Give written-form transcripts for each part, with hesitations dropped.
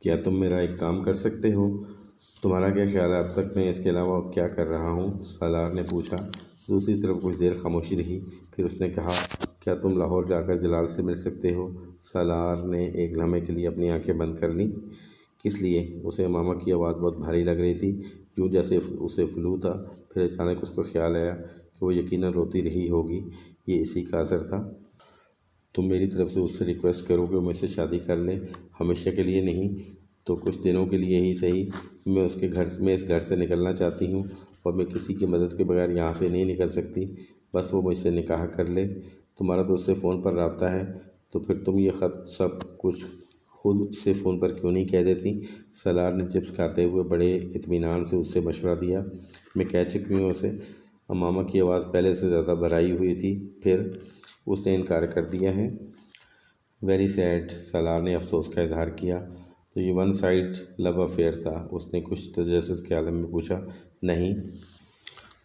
کیا تم میرا ایک کام کر سکتے ہو؟ تمہارا کیا خیال ہے اب تک میں اس کے علاوہ کیا کر رہا ہوں؟ سالار نے پوچھا۔ دوسری طرف کچھ دیر خاموشی رہی، پھر اس نے کہا، کیا تم لاہور جا کر جلال سے مل سکتے ہو؟ سالار نے ایک لمحے کے لیے اپنی آنکھیں بند کر لیں۔ کس لیے؟ اسے امامہ کی آواز بہت بھاری لگ رہی تھی، یوں جیسے اسے فلو تھا۔ پھر اچانک اس کو خیال آیا کہ وہ یقیناً روتی رہی ہوگی، یہ اسی کا اثر تھا۔ تم میری طرف سے اس سے ریکویسٹ کرو کہ وہ مجھ سے شادی کر لے، ہمیشہ کے لیے نہیں تو کچھ دنوں کے لیے ہی صحیح۔ میں اس گھر سے نکلنا چاہتی ہوں اور میں کسی کی مدد کے بغیر یہاں سے نہیں نکل سکتی۔ بس وہ مجھ سے نکاح کر لے۔ تمہارا تو اس سے فون پر رابطہ ہے، تو پھر تم یہ خط سب کچھ خود سے فون پر کیوں نہیں کہہ دیتی؟ سالار نے چپس کھاتے ہوئے بڑے اطمینان سے اس سے مشورہ دیا۔ میں کہہ چکی ہوں اسے۔ امامہ کی آواز پہلے سے زیادہ بھرائی ہوئی تھی۔ پھر اس نے انکار کر دیا ہے؟ ویری سیڈ، سالار نے افسوس کا اظہار کیا۔ تو یہ ون سائڈ لو افیئر تھا؟ اس نے کچھ تجسس کے عالم میں پوچھا۔ نہیں۔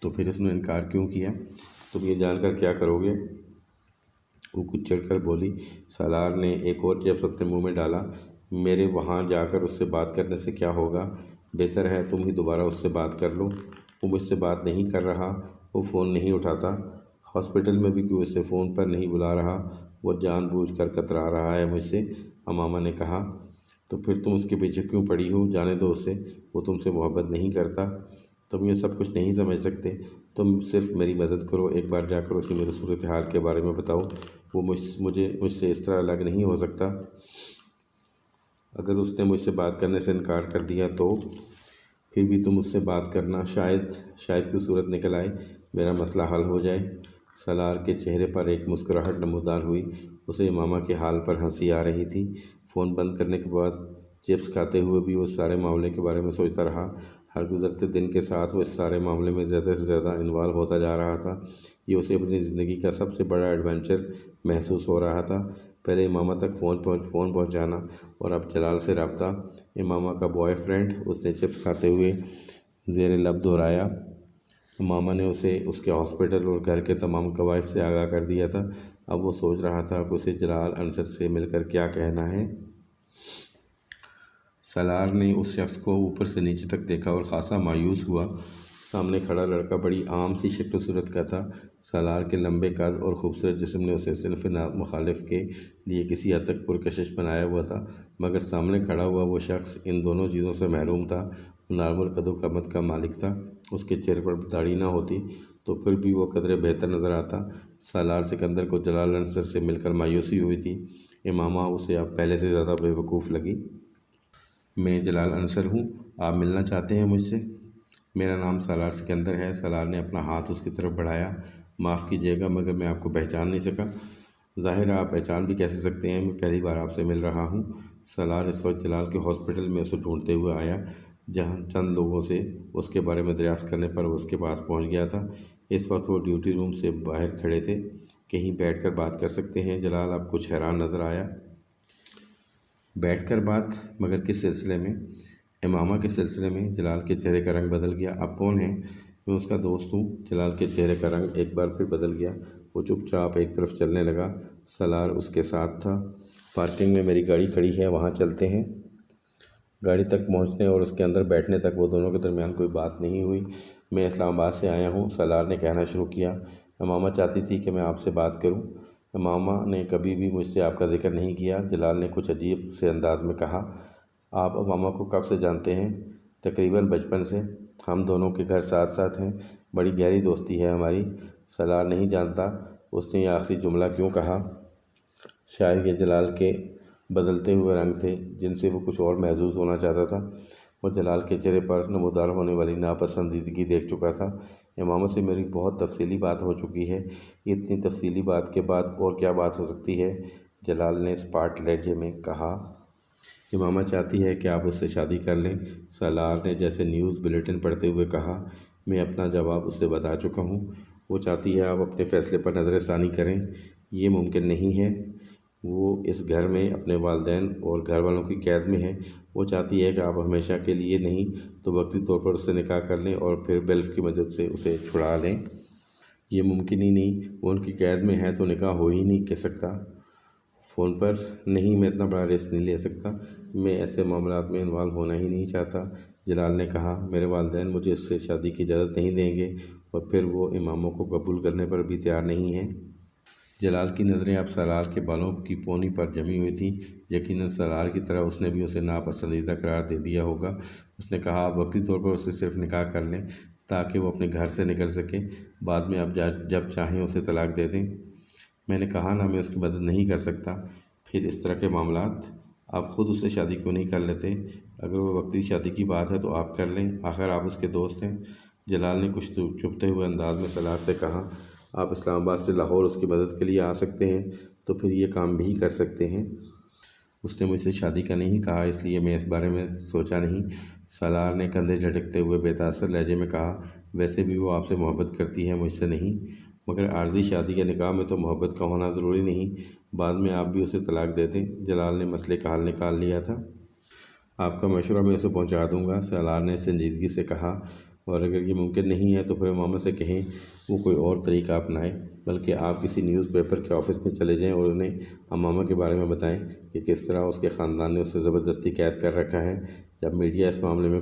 تو پھر اس نے انکار کیوں کیا؟ تم یہ جان کر کیا کرو گے؟ وہ کچھ چڑھ کر بولی۔ سالار نے ایک اور چپس اپنے منہ میں ڈالا۔ میرے وہاں جا کر اس سے بات کرنے سے کیا ہوگا؟ بہتر ہے تم ہی دوبارہ اس سے بات کر لو۔ وہ مجھ سے بات نہیں کر رہا، وہ فون نہیں اٹھاتا۔ ہاسپٹل میں بھی کوئی اسے فون پر نہیں بلا رہا، وہ جان بوجھ کر کترا رہا ہے مجھ سے، امامہ نے کہا۔ تو پھر تم اس کے پیچھے کیوں پڑی ہو؟ جانے دو اسے، وہ تم سے محبت نہیں کرتا۔ تم یہ سب کچھ نہیں سمجھ سکتے۔ تم صرف میری مدد کرو، ایک بار جا کر اسے میری صورتحال کے بارے میں بتاؤ۔ وہ مجھ سے اس طرح الگ نہیں ہو سکتا۔ اگر اس نے مجھ سے بات کرنے سے انکار کر دیا تو پھر بھی تم اس سے بات کرنا، شاید کی صورت نکل آئے، میرا مسئلہ حل ہو جائے۔ سالار کے چہرے پر ایک مسکراہٹ نمودار ہوئی۔ اسے امامہ کے حال پر ہنسی آ رہی تھی۔ فون بند کرنے کے بعد چپس کھاتے ہوئے بھی وہ اس سارے معاملے کے بارے میں سوچتا رہا۔ ہر گزرتے دن کے ساتھ وہ اس سارے معاملے میں زیادہ سے زیادہ انوالو ہوتا جا رہا تھا۔ یہ اسے اپنی زندگی کا سب سے بڑا ایڈونچر محسوس ہو رہا تھا۔ پہلے امامہ تک فون پہنچانا اور اب جلال سے رابطہ۔ امامہ کا بوائے فرینڈ، اس نے چپس کھاتے ہوئے زیر لب دہرایا۔ امامہ نے اسے اس کے ہاسپٹل اور گھر کے تمام کوائف سے آگاہ کر دیا تھا۔ اب وہ سوچ رہا تھا کہ اسے جلال انصر سے مل کر کیا کہنا ہے۔ سالار نے اس شخص کو اوپر سے نیچے تک دیکھا اور خاصا مایوس ہوا۔ سامنے کھڑا لڑکا بڑی عام سی شکل و صورت کا تھا۔ سالار کے لمبے قد اور خوبصورت جسم نے اسے صنف مخالف کے لیے کسی حد تک پرکشش بنایا ہوا تھا، مگر سامنے کھڑا ہوا وہ شخص ان دونوں چیزوں سے محروم تھا۔ وہ نارمل قد و قامت کا مالک تھا۔ اس کے چہرے پر داڑھی نہ ہوتی تو پھر بھی وہ قدرے بہتر نظر آتا۔ سالار سکندر کو جلال انصر سے مل کر مایوسی ہوئی تھی۔ امامہ اسے اب پہلے سے زیادہ بے وقوف لگی۔ میں جلال انصر ہوں، آپ ملنا چاہتے ہیں مجھ سے؟ میرا نام سالار سکندر ہے۔ سالار نے اپنا ہاتھ اس کی طرف بڑھایا۔ معاف کیجیے گا مگر میں آپ کو پہچان نہیں سکا۔ ظاہر ہے آپ پہچان بھی کیسے سکتے ہیں، میں پہلی بار آپ سے مل رہا ہوں۔ سالار اس وقت جلال کے ہاسپٹل میں اسے ڈھونڈتے ہوئے آیا، جہاں چند لوگوں سے اس کے بارے میں دریافت کرنے پر وہ اس کے پاس پہنچ گیا تھا۔ اس وقت وہ ڈیوٹی روم سے باہر کھڑے تھے۔ کہیں بیٹھ کر بات کر سکتے ہیں؟ جلال اب کچھ حیران نظر آیا۔ بیٹھ کر بات؟ مگر کس سلسلے میں؟ امامہ کے سلسلے میں۔ جلال کے چہرے کا رنگ بدل گیا۔ آپ کون ہیں؟ میں اس کا دوست ہوں۔ جلال کے چہرے کا رنگ ایک بار پھر بدل گیا۔ وہ چپ چاپ ایک طرف چلنے لگا۔ سالار اس کے ساتھ تھا۔ پارکنگ میں میری گاڑی کھڑی ہے، وہاں چلتے ہیں۔ گاڑی تک پہنچنے اور اس کے اندر بیٹھنے تک وہ دونوں کے درمیان کوئی بات نہیں ہوئی۔ میں اسلام آباد سے آیا ہوں، سالار نے کہنا شروع کیا۔ امامہ چاہتی تھی کہ میں آپ سے بات کروں۔ امامہ نے کبھی بھی مجھ سے آپ کا ذکر نہیں کیا، جلال نے کچھ عجیب سے انداز میں کہا۔ آپ امامہ کو کب سے جانتے ہیں؟ تقریباً بچپن سے۔ ہم دونوں کے گھر ساتھ ساتھ ہیں، بڑی گہری دوستی ہے ہماری۔ سالار نہیں جانتا، اس نے یہ آخری جملہ کیوں کہا؟ شاید یہ جلال کے بدلتے ہوئے رنگ تھے جن سے وہ کچھ اور محظوظ ہونا چاہتا تھا۔ وہ جلال کے چہرے پر نمودار ہونے والی ناپسندیدگی دیکھ چکا تھا۔ امامہ سے میری بہت تفصیلی بات ہو چکی ہے۔ اتنی تفصیلی بات کے بعد اور کیا بات ہو سکتی ہے؟ جلال نے اسپاٹ لہجے میں کہا۔ امامہ چاہتی ہے کہ آپ اس سے شادی کر لیں، سالار نے جیسے نیوز بلیٹن پڑھتے ہوئے کہا۔ میں اپنا جواب اس سے بتا چکا ہوں۔ وہ چاہتی ہے آپ اپنے فیصلے پر نظر ثانی کریں۔ یہ ممکن نہیں ہے۔ وہ اس گھر میں اپنے والدین اور گھر والوں کی قید میں ہے۔ وہ چاہتی ہے کہ آپ ہمیشہ کے لیے نہیں تو وقتی طور پر اس سے نکاح کر لیں اور پھر بیلف کی مدد سے اسے چھڑا لیں۔ یہ ممکن ہی نہیں، وہ ان کی قید میں ہے تو نکاح ہو ہی نہیں سکتا۔ فون پر نہیں، میں اتنا بڑا رسک نہیں لے سکتا، میں ایسے معاملات میں انوالو ہونا ہی نہیں چاہتا۔ جلال نے کہا، میرے والدین مجھے اس سے شادی کی اجازت نہیں دیں گے، اور پھر وہ اماموں کو قبول کرنے پر بھی تیار نہیں ہیں۔ جلال کی نظریں اب سالار کے بالوں کی پونی پر جمی ہوئی تھیں۔ یقیناً سالار کی طرح اس نے بھی اسے ناپسندیدہ قرار دے دیا ہوگا۔ اس نے کہا، آپ وقتی طور پر اسے صرف نکاح کر لیں تاکہ وہ اپنے گھر سے نکل سکے، بعد میں آپ جب چاہیں اسے طلاق دے دیں۔ میں نے کہا نا، میں اس کی مدد نہیں کر سکتا۔ پھر اس طرح کے معاملات آپ خود اس سے شادی کیوں نہیں کر لیتے؟ اگر وہ وقتی شادی کی بات ہے تو آپ کر لیں، آخر آپ اس کے دوست ہیں۔ جلال نے کچھ چبھتے ہوئے انداز میں سالار سے کہا، آپ اسلام آباد سے لاہور اس کی مدد کے لیے آ سکتے ہیں تو پھر یہ کام بھی کر سکتے ہیں۔ اس نے مجھ سے شادی کا نہیں کہا، اس لیے میں اس بارے میں سوچا نہیں۔ سالار نے کندھے جھٹکتے ہوئے بے تاثر لہجے میں کہا، ویسے بھی وہ آپ سے محبت کرتی ہے، مجھ سے نہیں، مگر عارضی شادی کے نکاح میں تو محبت کا ہونا ضروری نہیں، بعد میں آپ بھی اسے طلاق دے دیں۔ جلال نے مسئلے کا حل نکال لیا تھا۔ آپ کا مشورہ میں اسے پہنچا دوں گا، سالار نے سنجیدگی سے کہا، اور اگر یہ ممکن نہیں ہے تو پھر امامہ سے کہیں وہ کوئی اور طریقہ اپنائیں، بلکہ آپ کسی نیوز پیپر کے آفس میں چلے جائیں اور انہیں امامہ کے بارے میں بتائیں کہ کس طرح اس کے خاندان نے اسے زبردستی قید کر رکھا ہے۔ جب میڈیا اس معاملے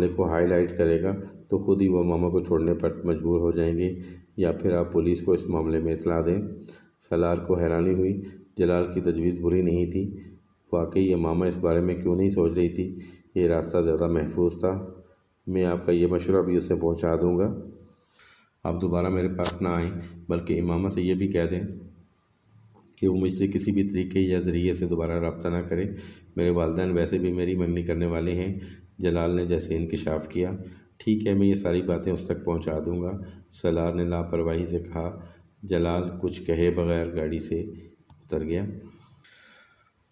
کو ہائی لائٹ کرے گا تو خود ہی وہ امامہ کو چھوڑنے پر مجبور ہو جائیں گے، یا پھر آپ پولیس کو اس معاملے میں اطلاع دیں۔ سالار کو حیرانی ہوئی، جلال کی تجویز بری نہیں تھی، واقعی امامہ اس بارے میں کیوں نہیں سوچ رہی تھی؟ یہ راستہ زیادہ محفوظ تھا۔ میں آپ کا یہ مشورہ بھی اسے پہنچا دوں گا۔ آپ دوبارہ میرے پاس نہ آئیں، بلکہ امامہ سے یہ بھی کہہ دیں کہ وہ مجھ سے کسی بھی طریقے یا ذریعے سے دوبارہ رابطہ نہ کرے۔ میرے والدین ویسے بھی میری منگنی کرنے والے ہیں۔ جلال نے جیسے انکشاف کیا، ٹھیک ہے، میں یہ ساری باتیں اس تک پہنچا دوں گا، سالار نے لاپرواہی سے کہا۔ جلال کچھ کہے بغیر گاڑی سے اتر گیا۔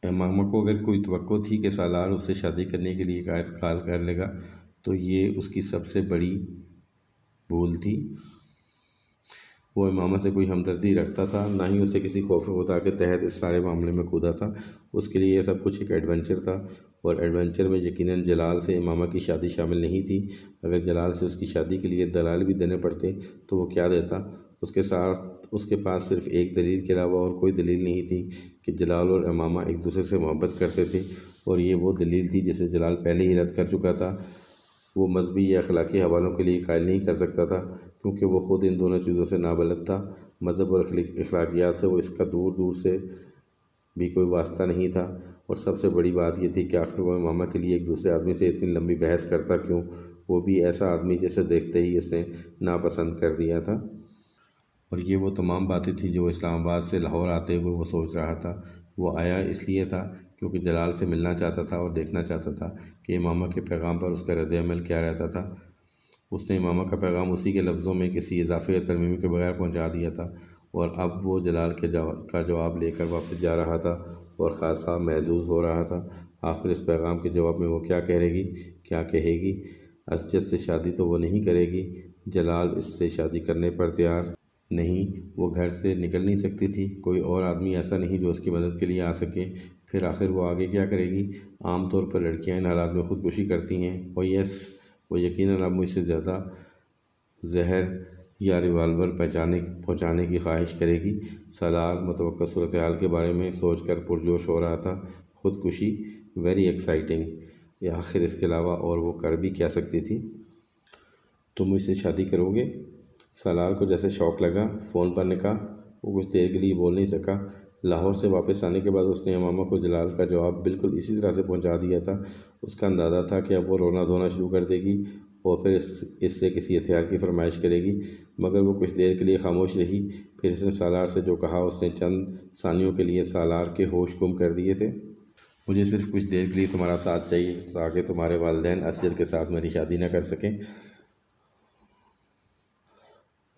امامہ کو اگر کوئی توقع تھی کہ سالار اس سے شادی کرنے کے لیے کال کر لے گا تو یہ اس کی سب سے بڑی بھول تھی۔ وہ امامہ سے کوئی ہمدردی رکھتا تھا، نہ ہی اسے کسی خوف خدا کے تحت اس سارے معاملے میں کودا تھا۔ اس کے لیے یہ سب کچھ ایک ایڈونچر تھا، اور ایڈونچر میں یقیناً جلال سے امامہ کی شادی شامل نہیں تھی۔ اگر جلال سے اس کی شادی کے لیے دلائل بھی دینے پڑتے تو وہ کیا دیتا؟ اس کے پاس صرف ایک دلیل کے علاوہ اور کوئی دلیل نہیں تھی کہ جلال اور امامہ ایک دوسرے سے محبت کرتے تھے، اور یہ وہ دلیل تھی جسے جلال پہلے ہی رد کر چکا تھا۔ وہ مذہبی یا اخلاقی حوالوں کے لیے قائل نہیں کر سکتا تھا، کیونکہ وہ خود ان دونوں چیزوں سے نابلد تھا۔ مذہب اور اخلاقیات سے وہ اس کا دور دور سے بھی کوئی واسطہ نہیں تھا، اور سب سے بڑی بات یہ تھی کہ آخر وہ امامہ کے لیے ایک دوسرے آدمی سے اتنی لمبی بحث کرتا کیوں، وہ بھی ایسا آدمی جسے دیکھتے ہی اس نے ناپسند کر دیا تھا۔ اور یہ وہ تمام باتیں تھیں جو اسلام آباد سے لاہور آتے ہوئے وہ سوچ رہا تھا۔ وہ آیا اس لیے تھا کیونکہ جلال سے ملنا چاہتا تھا اور دیکھنا چاہتا تھا کہ امامہ کے پیغام پر اس کا رد عمل کیا رہتا تھا۔ اس نے امامہ کا پیغام اسی کے لفظوں میں کسی اضافے یا ترمیم کے بغیر پہنچا دیا تھا، اور اب وہ جلال کا جواب لے کر واپس جا رہا تھا اور خاصا محظوظ ہو رہا تھا۔ آخر اس پیغام کے جواب میں وہ کیا کہے گی؟ اسجد سے شادی تو وہ نہیں کرے گی، جلال اس سے شادی کرنے پر تیار نہیں، وہ گھر سے نکل نہیں سکتی تھی، کوئی اور آدمی ایسا نہیں جو اس کی مدد کے لیے آ سکے، پھر آخر وہ آگے کیا کرے گی؟ عام طور پر لڑکیاں ان حالات میں خودکشی کرتی ہیں، اور وہ یقیناً اب مجھ سے زیادہ زہر یا ریوالور پہنچانے کی خواہش کرے گی۔ سالار متوقع صورتحال کے بارے میں سوچ کر پرجوش ہو رہا تھا۔ خودکشی، ویری ایکسائٹنگ، آخر اس کے علاوہ اور وہ کر بھی کیا سکتی تھی؟ تم مجھ سے شادی کرو گے؟ سالار کو جیسے شوق لگا، فون پر نے کہا۔ وہ کچھ دیر کے لیے بول نہیں سکا۔ لاہور سے واپس آنے کے بعد اس نے امامہ کو جلال کا جواب بالکل اسی طرح سے پہنچا دیا تھا۔ اس کا اندازہ تھا کہ اب وہ رونا دھونا شروع کر دے گی اور پھر اس سے کسی ہتھیار کی فرمائش کرے گی، مگر وہ کچھ دیر کے لیے خاموش رہی۔ پھر اس نے سالار سے جو کہا اس نے چند ثانیوں کے لیے سالار کے ہوش گم کر دیے تھے۔ مجھے صرف کچھ دیر کے لیے تمہارا ساتھ چاہیے تاکہ تمہارے والدین اسجد کے ساتھ میری شادی نہ کر سکیں،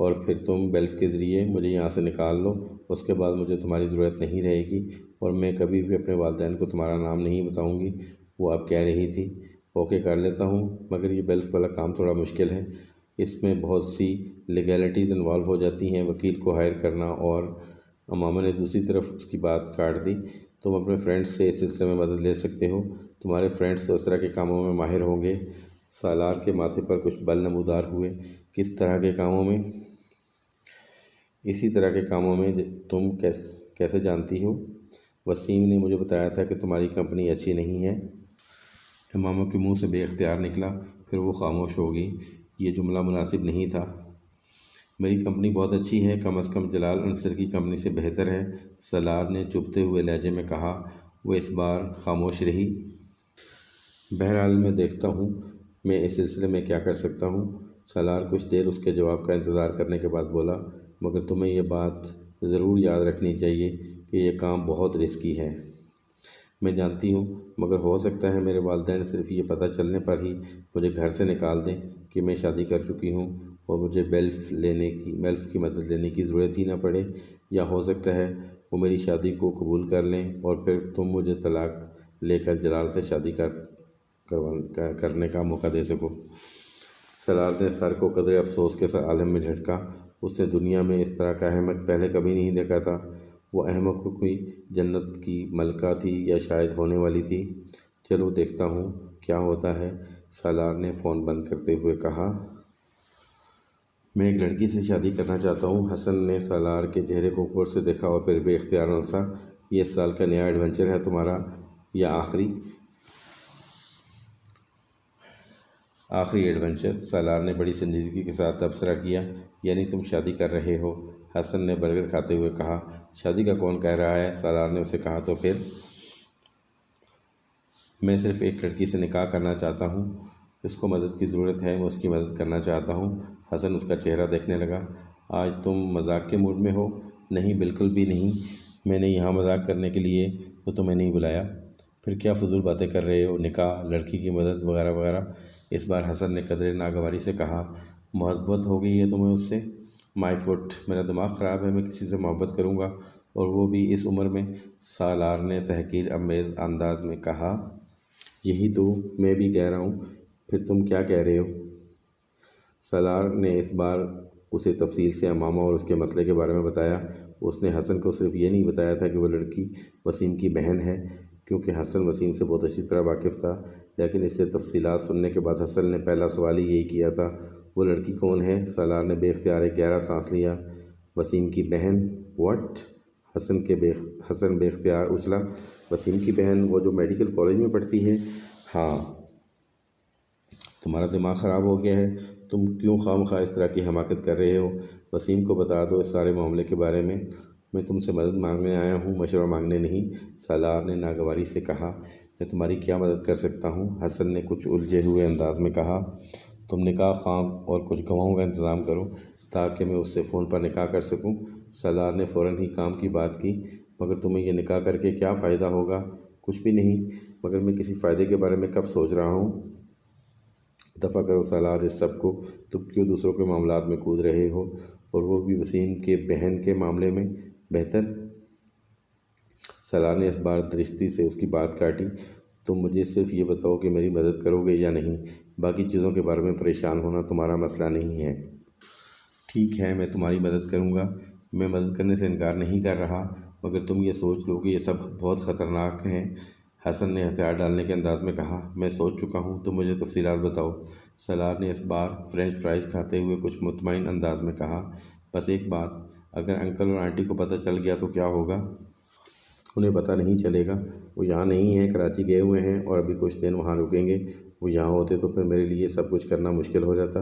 اور پھر تم بیلف کے ذریعے مجھے یہاں سے نکال لو۔ اس کے بعد مجھے تمہاری ضرورت نہیں رہے گی، اور میں کبھی بھی اپنے والدین کو تمہارا نام نہیں بتاؤں گی۔ وہ اب کہہ رہی تھی، اوکے کر لیتا ہوں، مگر یہ بیلف والا کام تھوڑا مشکل ہے، اس میں بہت سی لیگیلٹیز انوالو ہو جاتی ہیں، وکیل کو ہائر کرنا، اور امامہ نے دوسری طرف اس کی بات کاٹ دی۔ تم اپنے فرینڈس سے اس سلسلے میں مدد لے سکتے ہو، تمہارے فرینڈس تو اس طرح کے کاموں میں ماہر ہوں گے۔ سالار کے ماتھے پر کچھ بل نمودار ہوئے۔ کس طرح کے کاموں میں؟ اسی طرح کے کاموں میں تم کیسے جانتی ہو؟ وسیم نے مجھے بتایا تھا کہ تمہاری کمپنی اچھی نہیں ہے۔ امامہ کے منہ سے بے اختیار نکلا، پھر وہ خاموش ہو گئی۔ یہ جملہ مناسب نہیں تھا۔ میری کمپنی بہت اچھی ہے، کم از کم جلال انصر کی کمپنی سے بہتر ہے، سالار نے چبھتے ہوئے لہجے میں کہا۔ وہ اس بار خاموش رہی۔ بہرحال میں دیکھتا ہوں میں اس سلسلے میں کیا کر سکتا ہوں۔ سالار کچھ دیر اس کے جواب کا انتظار کرنے کے بعد بولا، مگر تمہیں یہ بات ضرور یاد رکھنی چاہیے کہ یہ کام بہت رسکی ہے۔ میں جانتی ہوں، مگر ہو سکتا ہے میرے والدین صرف یہ پتہ چلنے پر ہی مجھے گھر سے نکال دیں کہ میں شادی کر چکی ہوں اور مجھے بیلف کی مدد لینے کی ضرورت ہی نہ پڑے، یا ہو سکتا ہے وہ میری شادی کو قبول کر لیں اور پھر تم مجھے طلاق لے کر جلال سے شادی کرنے کا موقع دے سکو۔ سالار نے سر کو قدرے افسوس کے عالم میں جھٹکا۔ اس نے دنیا میں اس طرح کا احمق پہلے کبھی نہیں دیکھا تھا۔ وہ احمق کوئی جنت کی ملکہ تھی یا شاید ہونے والی تھی۔ چلو دیکھتا ہوں کیا ہوتا ہے، سالار نے فون بند کرتے ہوئے کہا۔ میں ایک لڑکی سے شادی کرنا چاہتا ہوں۔ حسن نے سالار کے چہرے کو غور سے دیکھا اور پھر بے اختیار ہنسا۔ یہ اس سال کا نیا ایڈونچر ہے تمہارا، یا آخری ایڈونچر؟ سالار نے بڑی سنجیدگی کے ساتھ تبصرہ کیا۔ یعنی تم شادی کر رہے ہو؟ حسن نے برگر کھاتے ہوئے کہا۔ شادی کا کون کہہ رہا ہے؟ سالار نے اسے کہا۔ تو پھر؟ میں صرف ایک لڑکی سے نکاح کرنا چاہتا ہوں، اس کو مدد کی ضرورت ہے، میں اس کی مدد کرنا چاہتا ہوں۔ حسن اس کا چہرہ دیکھنے لگا۔ آج تم مذاق کے موڈ میں ہو؟ نہیں، بالکل بھی نہیں، میں نے یہاں مذاق کرنے کے لیے تو تمہیں نہیں بلایا۔ پھر کیا فضول باتیں کر رہے ہو؟ نکاح، لڑکی کی مدد وغیرہ وغیرہ۔ اس بار حسن نے قدرے ناگواری سے کہا۔ محبت ہو گئی ہے تمہیں اس سے؟ مائی فٹ، میرا دماغ خراب ہے، میں کسی سے محبت کروں گا، اور وہ بھی اس عمر میں؟ سالار نے تحقیر آمیز انداز میں کہا۔ یہی تو میں بھی کہہ رہا ہوں، پھر تم کیا کہہ رہے ہو؟ سالار نے اس بار اسے تفصیل سے امامہ اور اس کے مسئلے کے بارے میں بتایا۔ اس نے حسن کو صرف یہ نہیں بتایا تھا کہ وہ لڑکی وسیم کی بہن ہے، کیونکہ حسن وسیم سے بہت اچھی طرح واقف تھا، لیکن اس سے تفصیلات سننے کے بعد حسن نے پہلا سوال ہی یہی کیا تھا، وہ لڑکی کون ہے؟ سالار نے بے اختیار ایک گہرا سانس لیا۔ وسیم کی بہن؟ واٹ؟ حسن بے اختیار اچھلا۔ وسیم کی بہن، وہ جو میڈیکل کالج میں پڑھتی ہے؟ ہاں۔ تمہارا دماغ خراب ہو گیا ہے؟ تم کیوں خواہ اس طرح کی حماقت کر رہے ہو؟ وسیم کو بتا دو اس سارے معاملے کے بارے میں۔ میں تم سے مدد مانگنے آیا ہوں، مشورہ مانگنے نہیں، سالار نے ناگواری سے کہا۔ میں تمہاری کیا مدد کر سکتا ہوں؟ حسن نے کچھ الجھے ہوئے انداز میں کہا۔ تم نکاح خواب اور کچھ گواہوں کا انتظام کرو تاکہ میں اس سے فون پر نکاح کر سکوں۔ سالار نے فوراً ہی کام کی بات کی۔ مگر تمہیں یہ نکاح کر کے کیا فائدہ ہوگا؟ کچھ بھی نہیں، مگر میں کسی فائدے کے بارے میں کب سوچ رہا ہوں؟ دفع کرو سالار اس سب کو، تم کیوں دوسروں کے معاملات میں کود رہے ہو، اور وہ بھی وسیم کے بہن کے معاملے میں؟ بہتر؟ سالار نے اس بار درستی سے اس کی بات کاٹی۔ تم مجھے صرف یہ بتاؤ کہ میری مدد کرو گے یا نہیں، باقی چیزوں کے بارے میں پریشان ہونا تمہارا مسئلہ نہیں ہے۔ ٹھیک ہے، میں تمہاری مدد کروں گا، میں مدد کرنے سے انکار نہیں کر رہا، مگر تم یہ سوچ لو کہ یہ سب بہت خطرناک ہیں، حسن نے ہتھیار ڈالنے کے انداز میں کہا۔ میں سوچ چکا ہوں، تم مجھے تفصیلات بتاؤ، سالار نے اس بار فرینچ فرائز کھاتے ہوئے کچھ مطمئن انداز میں کہا۔ بس ایک بات، اگر انکل اور آنٹی کو پتہ چل گیا تو کیا ہوگا؟ انہیں پتہ نہیں چلے گا، وہ یہاں نہیں ہیں، کراچی گئے ہوئے ہیں اور ابھی کچھ دن وہاں رکیں گے۔ وہ یہاں ہوتے تو پھر میرے لیے سب کچھ کرنا مشکل ہو جاتا۔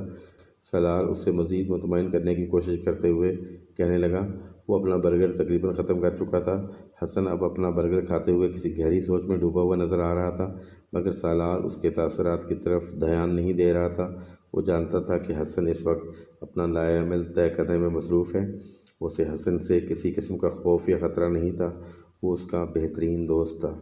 سالار اس سے مزید مطمئن کرنے کی کوشش کرتے ہوئے کہنے لگا۔ وہ اپنا برگر تقریباً ختم کر چکا تھا۔ حسن اب اپنا برگر کھاتے ہوئے کسی گہری سوچ میں ڈوبا ہوا نظر آ رہا تھا، مگر سالار اس کے تاثرات کی طرف دھیان نہیں دے رہا تھا۔ وہ جانتا تھا کہ حسن اس وقت اپنا لائحہ عمل طے کرنے میں مصروف ہے۔ اسے حسن سے کسی قسم کا خوف یا خطرہ نہیں تھا، وہ اس کا بہترین دوست تھا۔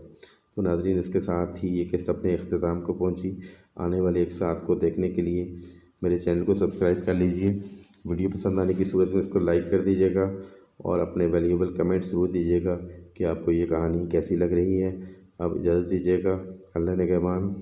تو ناظرین، اس کے ساتھ ہی یہ قسط اپنے اختتام کو پہنچی۔ آنے والے ایک ساتھ کو دیکھنے کے لیے میرے چینل کو سبسکرائب کر لیجئے۔ ویڈیو پسند آنے کی صورت میں اس کو لائک کر دیجیے گا اور اپنے ویلیوبل کمنٹس ضرور دیجیے گا کہ آپ کو یہ کہانی کیسی لگ رہی ہے۔ اب اجازت دیجیے گا، اللہ نگہبان۔